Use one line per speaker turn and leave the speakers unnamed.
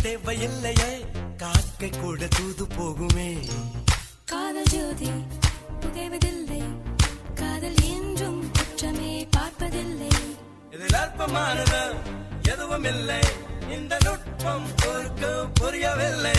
தேவையில்லையே காக்கை கூட தூது போகுமே.
காதல் ஜோதி புகைவதில்லை, காதல் என்றும் குற்றமே பார்ப்பதில்லை.
இதில் அற்பமானது எதுவும் இல்லை, இந்த நுட்பம் பொறுக்க புரியவில்லை.